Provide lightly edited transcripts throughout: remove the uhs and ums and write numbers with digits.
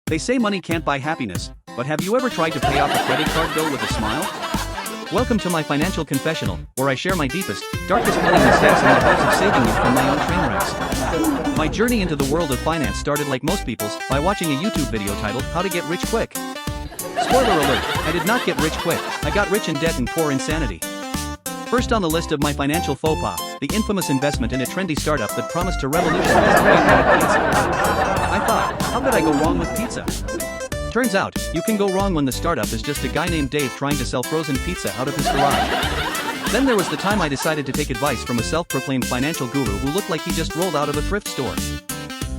They say money can't buy happiness, but have you ever tried to pay off a credit card bill with a smile? Welcome to my financial confessional, where I share my deepest, darkest money mistakes in the hopes of saving you from my own train wrecks. My journey into the world of finance started like most people's, by watching a YouTube video titled, How to Get Rich Quick. Spoiler alert, I did not get rich quick, I got rich in debt and poor insanity. First on the list of my financial faux pas, the infamous investment in a trendy startup that promised to revolutionize the way we eat pizza. I thought, how could I go wrong with pizza? Turns out, you can go wrong when the startup is just a guy named Dave trying to sell frozen pizza out of his garage. Then there was the time I decided to take advice from a self-proclaimed financial guru who looked like he just rolled out of a thrift store.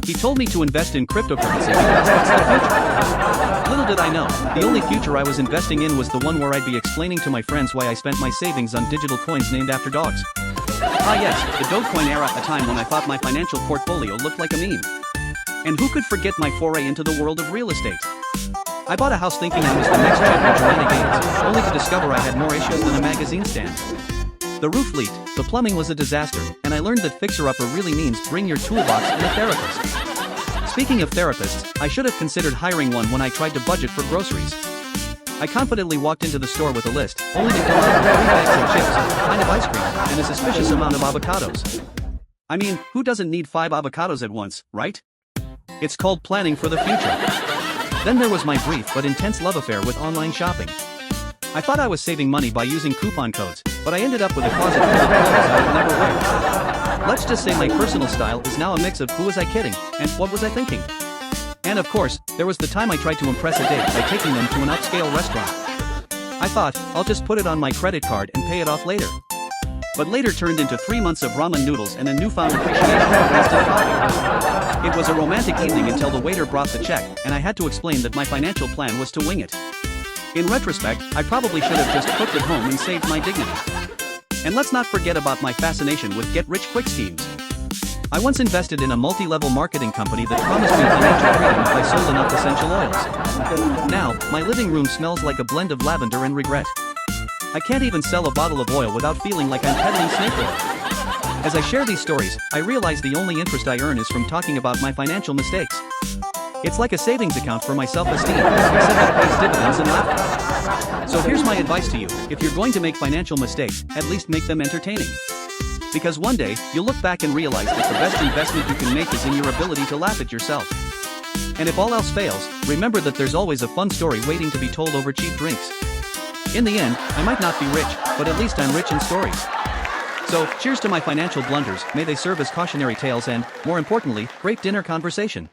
He told me to invest in cryptocurrency because that's the future. Little did I know, the only future I was investing in was the one where I'd be explaining to my friends why I spent my savings on digital coins named after dogs. Ah yes, the Dogecoin era, a time when I thought my financial portfolio looked like a meme. And who could forget my foray into the world of real estate? I bought a house thinking I was the next chip in Joanna Gaines, only to discover I had more issues than a magazine stand. The roof leaked, the plumbing was a disaster, and I learned that fixer-upper really means bring your toolbox and a therapist. Speaking of therapists, I should have considered hiring one when I tried to budget for groceries. I confidently walked into the store with a list, only to come out with 3 bags of chips, a pint of ice cream, and a suspicious amount of avocados. I mean, who doesn't need 5 avocados at once, right? It's called planning for the future. Then there was my brief but intense love affair with online shopping. I thought I was saving money by using coupon codes, but I ended up with a closet full of clothes I would never wear. Let's just say my personal style is now a mix of who was I kidding, and what was I thinking? And of course, there was the time I tried to impress a date by taking them to an upscale restaurant. I thought, I'll just put it on my credit card and pay it off later. But later turned into 3 months of ramen noodles and a newfound appreciation for instant coffee. It was a romantic evening until the waiter brought the check, and I had to explain that my financial plan was to wing it. In retrospect, I probably should have just cooked at home and saved my dignity. And let's not forget about my fascination with get-rich-quick schemes. I once invested in a multi-level marketing company that promised me financial freedom if I sold enough essential oils. Now, my living room smells like a blend of lavender and regret. I can't even sell a bottle of oil without feeling like I'm peddling snake oil. As I share these stories, I realize the only interest I earn is from talking about my financial mistakes. It's like a savings account for my self-esteem, except it pays dividends and laughter. So here's my advice to you, if you're going to make financial mistakes, at least make them entertaining. Because one day, you'll look back and realize that the best investment you can make is in your ability to laugh at yourself. And if all else fails, remember that there's always a fun story waiting to be told over cheap drinks. In the end, I might not be rich, but at least I'm rich in stories. So, cheers to my financial blunders, may they serve as cautionary tales and, more importantly, great dinner conversation.